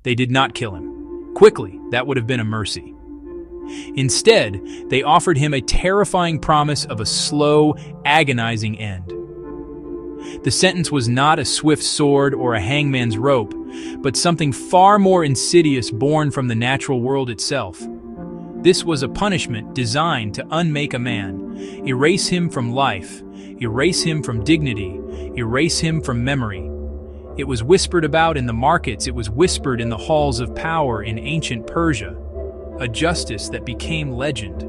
They did not kill him. Quickly, that would have been a mercy. Instead, they offered him a terrifying promise of a slow, agonizing end. The sentence was not a swift sword or a hangman's rope, but something far more insidious born from the natural world itself. This was a punishment designed to unmake a man, erase him from life, erase him from dignity, erase him from memory. It was whispered about in the markets, it was whispered in the halls of power in ancient Persia, a justice that became legend.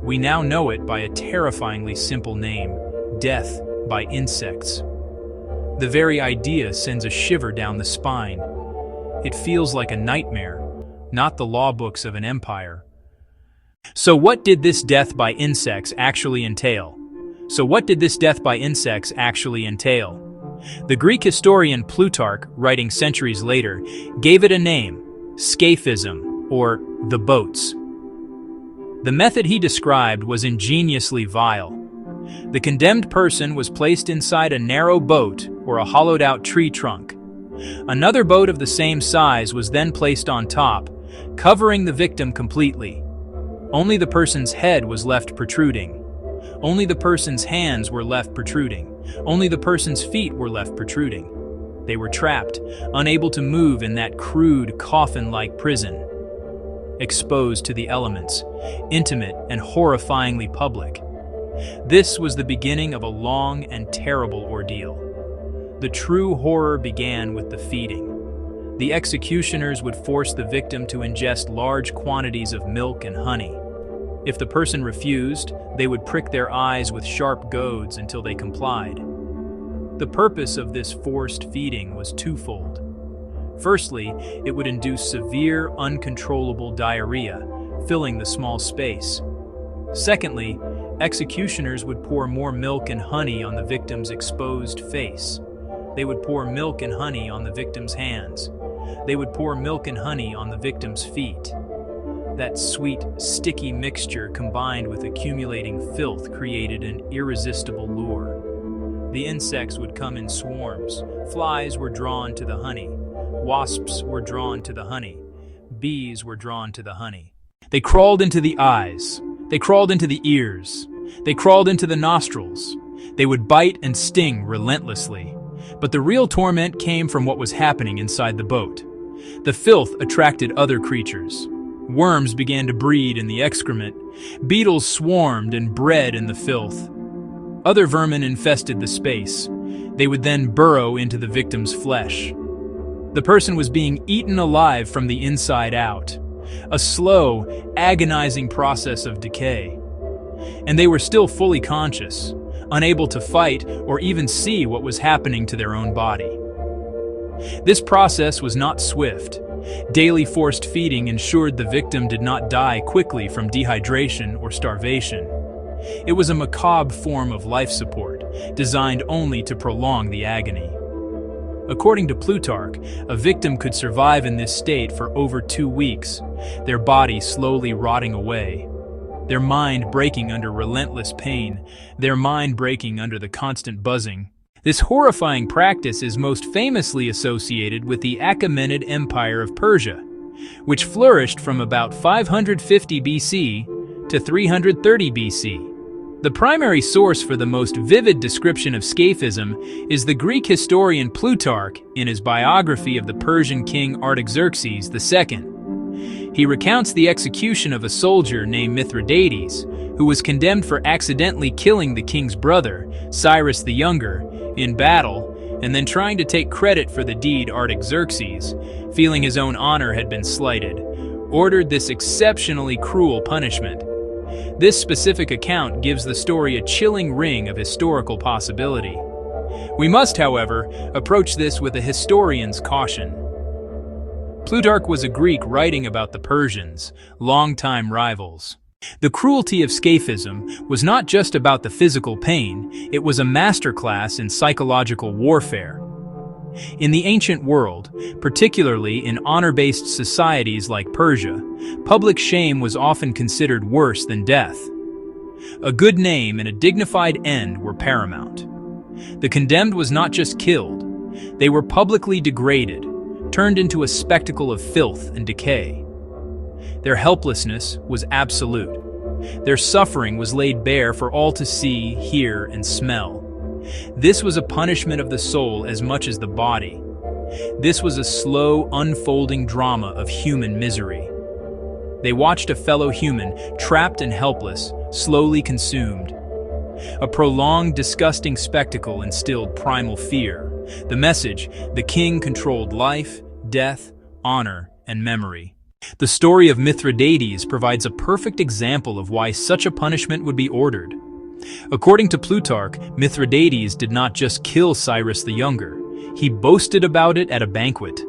We now know it by a terrifyingly simple name: death by insects. The very idea sends a shiver down the spine. It feels like a nightmare, not the law books of an empire. So what did this death by insects actually entail? The Greek historian Plutarch, writing centuries later, gave it a name: Scaphism, or the boats. The method he described was ingeniously vile. The condemned person was placed inside a narrow boat or a hollowed-out tree trunk. Another boat of the same size was then placed on top, covering the victim completely. Only the person's head was left protruding. Only the person's hands were left protruding. Only the person's feet were left protruding. They were trapped, unable to move in that crude, coffin-like prison. Exposed to the elements, intimate and horrifyingly public. This was the beginning of a long and terrible ordeal. The true horror began with the feeding. The executioners would force the victim to ingest large quantities of milk and honey. If the person refused, they would prick their eyes with sharp goads until they complied. The purpose of this forced feeding was twofold. Firstly, it would induce severe, uncontrollable diarrhea, filling the small space. Secondly, executioners would pour more milk and honey on the victim's exposed face. They would pour milk and honey on the victim's hands. They would pour milk and honey on the victim's feet. That sweet, sticky mixture combined with accumulating filth created an irresistible lure. The insects would come in swarms. Flies were drawn to the honey. Wasps were drawn to the honey. Bees were drawn to the honey. They crawled into the eyes. They crawled into the ears. They crawled into the nostrils. They would bite and sting relentlessly. But the real torment came from what was happening inside the boat. The filth attracted other creatures. Worms began to breed in the excrement. Beetles swarmed and bred in the filth. Other vermin infested the space. They would then burrow into the victim's flesh. The person was being eaten alive from the inside out. A slow, agonizing process of decay. And they were still fully conscious, unable to fight or even see what was happening to their own body. This process was not swift. Daily forced feeding ensured the victim did not die quickly from dehydration or starvation. It was a macabre form of life support, designed only to prolong the agony. According to Plutarch, a victim could survive in this state for over 2 weeks, their body slowly rotting away, their mind breaking under relentless pain, their mind breaking under the constant buzzing. This horrifying practice is most famously associated with the Achaemenid Empire of Persia, which flourished from about 550 BC to 330 BC. The primary source for the most vivid description of Scaphism is the Greek historian Plutarch in his biography of the Persian king Artaxerxes II. He recounts the execution of a soldier named Mithridates, who was condemned for accidentally killing the king's brother, Cyrus the Younger, in battle, and then trying to take credit for the deed. Artaxerxes, feeling his own honor had been slighted, ordered this exceptionally cruel punishment. This specific account gives the story a chilling ring of historical possibility. We must, however, approach this with a historian's caution. Plutarch was a Greek writing about the Persians, longtime rivals. The cruelty of Scaphism was not just about the physical pain, it was a masterclass in psychological warfare. In the ancient world, particularly in honor-based societies like Persia, public shame was often considered worse than death. A good name and a dignified end were paramount. The condemned was not just killed, they were publicly degraded, turned into a spectacle of filth and decay. Their helplessness was absolute. Their suffering was laid bare for all to see, hear, and smell. This was a punishment of the soul as much as the body. This was a slow, unfolding drama of human misery. They watched a fellow human, trapped and helpless, slowly consumed. A prolonged, disgusting spectacle instilled primal fear. The message: the king controlled life, death, honor, and memory. The story of Mithridates provides a perfect example of why such a punishment would be ordered. According to Plutarch, Mithridates did not just kill Cyrus the Younger, he boasted about it at a banquet.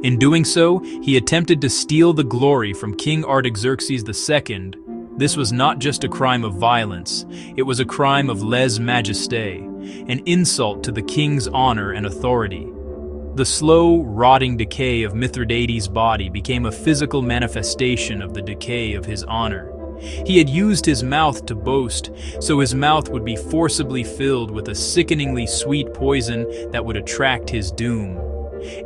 In doing so, he attempted to steal the glory from King Artaxerxes II. This was not just a crime of violence, it was a crime of lèse-majesté, an insult to the king's honor and authority. The slow, rotting decay of Mithridates' body became a physical manifestation of the decay of his honor. He had used his mouth to boast, so his mouth would be forcibly filled with a sickeningly sweet poison that would attract his doom.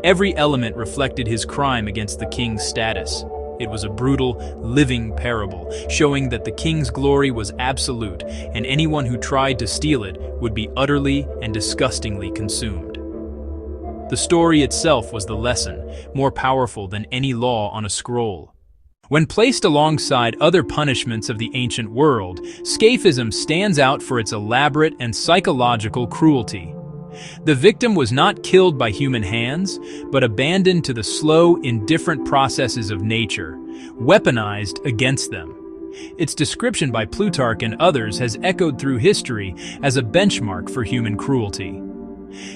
Every element reflected his crime against the king's status. It was a brutal, living parable, showing that the king's glory was absolute, and anyone who tried to steal it would be utterly and disgustingly consumed. The story itself was the lesson, more powerful than any law on a scroll. When placed alongside other punishments of the ancient world, Scaphism stands out for its elaborate and psychological cruelty. The victim was not killed by human hands, but abandoned to the slow, indifferent processes of nature, weaponized against them. Its description by Plutarch and others has echoed through history as a benchmark for human cruelty.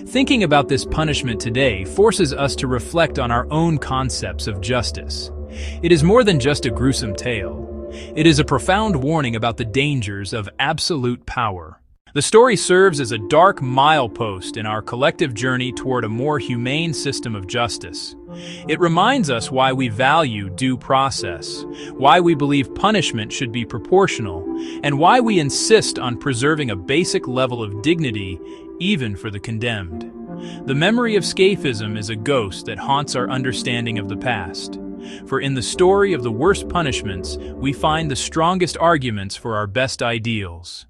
Thinking about this punishment today forces us to reflect on our own concepts of justice. It is more than just a gruesome tale. It is a profound warning about the dangers of absolute power. The story serves as a dark milepost in our collective journey toward a more humane system of justice. It reminds us why we value due process, why we believe punishment should be proportional, and why we insist on preserving a basic level of dignity even for the condemned. The memory of Scaphism is a ghost that haunts our understanding of the past. For in the story of the worst punishments, we find the strongest arguments for our best ideals.